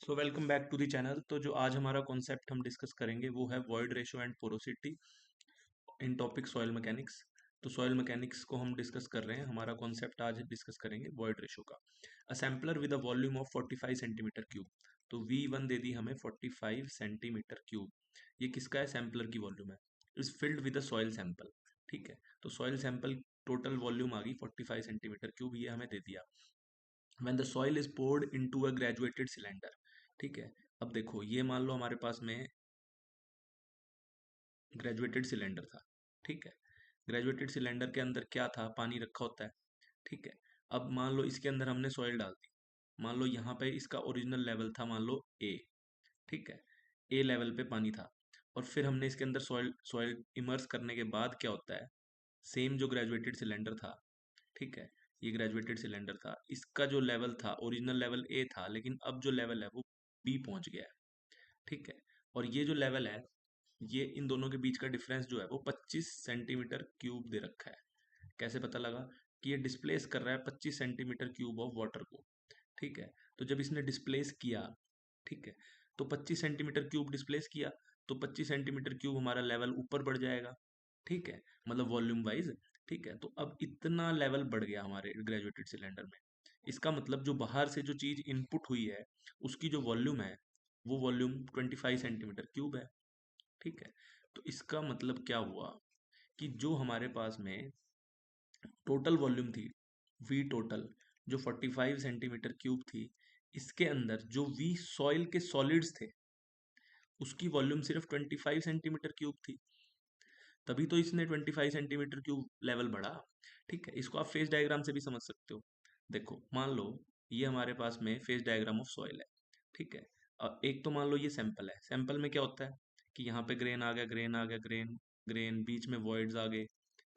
So welcome back to the channel. तो जो आज हमारा कॉन्सेप्ट हम डिस्कस करेंगे वो है void ratio and porosity in topic soil mechanics. तो सॉइल मैकेनिक्स को हम डिस्कस कर रहे हैं। हमारा कॉन्सेप्ट आज डिस्कस करेंगे वॉइड रेशो का। A sampler with a volume of 45 centimetre cube. तो V1 दे दी हमें 45 सेंटीमीटर क्यूब। ये किसका है? सैम्पलर की वॉल्यूम है। Is filled with a soil sample. ठीक है, तो सॉइल सैंपल टोटल वॉल्यूम आ गई 45 सेंटीमीटर क्यूब, ये हमें दे दिया। when the soil is poured into a graduated cylinder। ठीक है, अब देखो ये मान लो हमारे पास में ग्रेजुएटेड सिलेंडर था। ठीक है, ग्रेजुएटेड सिलेंडर के अंदर क्या था? पानी रखा होता है। ठीक है, अब मान लो इसके अंदर हमने सॉइल डाल दी। मान लो यहाँ पे इसका ओरिजिनल लेवल था, मान लो ए। ठीक है, ए लेवल पे पानी था, और फिर हमने इसके अंदर सॉइल सॉइल इमर्स करने के बाद क्या होता है? सेम जो ग्रेजुएटेड सिलेंडर था, ठीक है, ये ग्रेजुएटेड सिलेंडर था, इसका जो लेवल था ओरिजिनल लेवल ए था, लेकिन अब जो लेवल है वो बी पहुंच गया है। ठीक है, और ये जो लेवल है, ये इन दोनों के बीच का डिफरेंस जो है वो 25 सेंटीमीटर क्यूब दे रखा है। कैसे पता लगा? कि ये डिस्प्लेस कर रहा है 25 सेंटीमीटर क्यूब ऑफ वाटर को। ठीक है, तो जब इसने डिस्प्लेस किया, ठीक है, तो 25 सेंटीमीटर क्यूब डिस्प्लेस किया, तो 25 सेंटीमीटर क्यूब हमारा लेवल ऊपर बढ़ जाएगा। ठीक है, मतलब वॉल्यूम वाइज। ठीक है, तो अब इतना लेवल बढ़ गया हमारे ग्रेजुएटेड सिलेंडर में। इसका मतलब जो बाहर से जो चीज इनपुट हुई है, उसकी जो वॉल्यूम है, वो वॉल्यूम 25 सेंटीमीटर क्यूब है। ठीक है, तो इसका मतलब क्या हुआ? कि जो हमारे पास में टोटल वॉल्यूम थी, वी टोटल, जो 45 सेंटीमीटर क्यूब थी, इसके अंदर जो वी सॉइल के सॉलिड्स थे, उसकी वॉल्यूम सिर्फ 25 सेंटीमीटर क्यूब थी। तभी तो इसने 25 सेंटीमीटर क्यूब लेवल बढ़ा। ठीक है, इसको आप फेज डायग्राम से भी समझ सकते हो। देखो मान लो ये हमारे पास में फेज डायग्राम ऑफ सॉइल है। ठीक है, एक तो मान लो ये सैंपल है। सैंपल में क्या होता है कि यहाँ पे ग्रेन आ गया, ग्रेन आ गया, ग्रेन ग्रेन, बीच में वॉइड्स आ गए।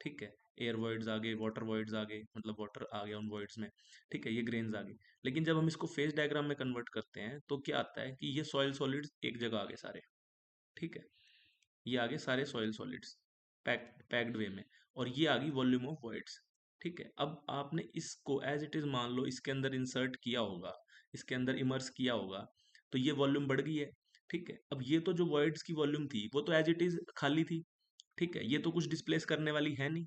ठीक है, एयर वॉइड्स आ गए, वाटर वॉइड्स आ गए, मतलब वाटर आ गया उन वॉइड्स में। ठीक है, ये ग्रेन्स आ गई। लेकिन जब हम इसको फेज डायग्राम में कन्वर्ट करते हैं तो क्या आता है कि ये सॉइल सॉलिड्स एक जगह आ गए सारे। ठीक है, ये आ गए सारे सॉइल सॉलिड्स पैक्ड वे में, और ये आ गई वॉल्यूम ऑफ वॉइड्स। ठीक है, अब आपने इसको एज इट इज मान लो इसके अंदर इंसर्ट किया होगा, इसके अंदर इमर्स किया होगा, तो ये वॉल्यूम बढ़ गई है। ठीक है, अब ये तो जो वॉइड्स की वॉल्यूम थी वो तो एज इट इज खाली थी। ठीक है, ये तो कुछ डिस्प्लेस करने वाली है नहीं,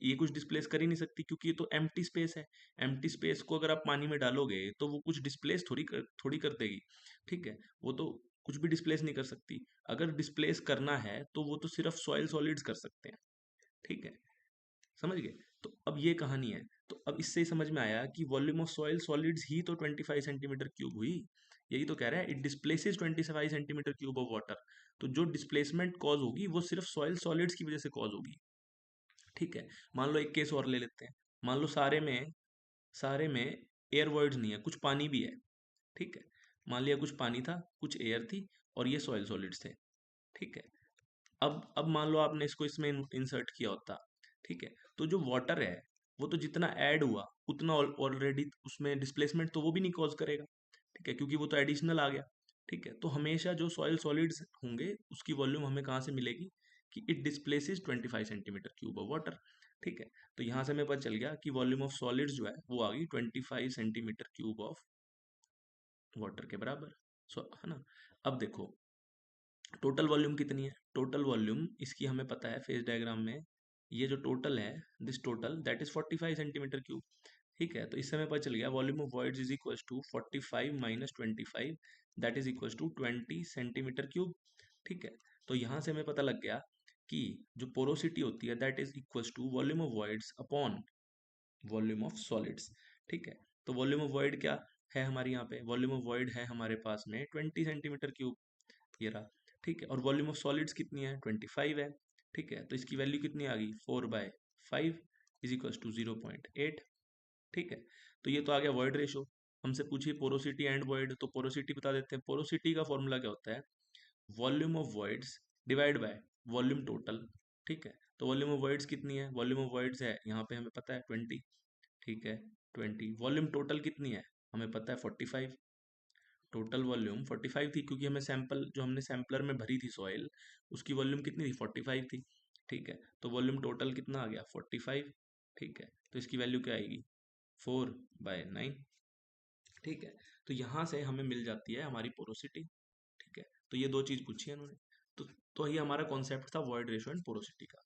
ये कुछ डिस्प्लेस कर ही नहीं सकती, क्योंकि ये तो एम्प्टी स्पेस है। एम्प्टी स्पेस को अगर आप पानी में डालोगे तो वो कुछ डिस्प्लेस थोड़ी कर देगी। ठीक है, वो तो कुछ भी डिस्प्लेस नहीं कर सकती। अगर डिस्प्लेस करना है तो वो तो सिर्फ सॉइल सॉलिड्स कर सकते हैं। ठीक है, समझ गए? तो अब ये कहानी है। तो अब इससे ही समझ में आया कि वॉल्यूम ऑफ सॉइल सॉलिड्स ही तो 25 सेंटीमीटर क्यूब हुई। यही तो कह रहा है, it displaces 25 centimetre cube of water. तो जो डिस्प्लेसमेंट कॉज होगी वो सिर्फ सॉइल सॉलिड्स की वजह से कॉज होगी। ठीक है, मान लो एक केस और ले लेते हैं। मान लो सारे में एयर वॉइड्स नहीं है, कुछ पानी भी है। ठीक है, मान लिया कुछ पानी था, कुछ एयर थी, और ये सॉइल सॉलिड्स थे। ठीक है, अब मान लो आपने इसको इसमें इंसर्ट किया होता। ठीक है, तो जो वाटर है वो तो जितना ऐड हुआ उतना ऑलरेडी उसमें डिस्प्लेसमेंट तो वो भी नहीं कॉज करेगा। ठीक है, क्योंकि वो तो एडिशनल आ गया। ठीक है, तो हमेशा जो सॉइल सॉलिड्स होंगे उसकी वॉल्यूम हमें कहाँ से मिलेगी? कि it displaces 25 centimetre cube of water. ठीक है, तो यहाँ से हमें पता चल गया कि वॉल्यूम ऑफ सॉलिड्स जो है वो आ गई 25 सेंटीमीटर क्यूब ऑफ वाटर के बराबर। सो है ना? अब देखो टोटल वॉल्यूम कितनी है। टोटल वॉल्यूम इसकी हमें पता है फेज डायग्राम में, ये जो टोटल है, this total that is 45 centimetre cube. ठीक है, तो इससे हमें पता चल गया volume of voids is equal to 45 minus 25, that is equal to 20 centimetre cube. ठीक है, तो यहाँ से हमें पता लग गया कि जो पोरोसिटी होती है that is equal to volume of voids upon volume of solids. ठीक है, तो वॉल्यूम ऑफ वॉइड क्या है हमारे यहाँ पे? वॉल्यूम ऑफ वॉइड है हमारे पास में 20 सेंटीमीटर क्यूब, ये रहा। ठीक है, और वॉल्यूम ऑफ सॉलिड्स कितनी है? 25 है। ठीक है, तो इसकी वैल्यू कितनी आ गई? 4/5 इज इक्वल टू 0.8। ठीक है, तो ये तो आ गया वॉइड रेशो। हमसे पूछिए पोरोसिटी एंड वॉइड, तो पोरोसिटी बता देते हैं। पोरोसिटी का फॉर्मूला क्या होता है? Volume of voids divide by volume total. ठीक है, तो वॉल्यूम ऑफ वॉइड्स कितनी है? वॉल्यूम ऑफ वॉइड्स है यहाँ पे हमें पता है 20। ठीक है, 20। वॉल्यूम टोटल कितनी है? हमें पता है 45। टोटल वॉल्यूम 45 थी, क्योंकि हमें सैंपल जो हमने सैंपलर में भरी थी सॉइल, उसकी वॉल्यूम कितनी थी? 45 थी। ठीक है, तो वॉल्यूम टोटल कितना आ गया? 45। ठीक है, तो इसकी वैल्यू क्या आएगी? 4/9। ठीक है। तो यहाँ से हमें मिल जाती है हमारी पोरोसिटी। ठीक है, तो ये दो चीज पूछी है उन्होंने। तो ये हमारा कॉन्सेप्ट था वॉइड रेशियो एंड पोरोसिटी का।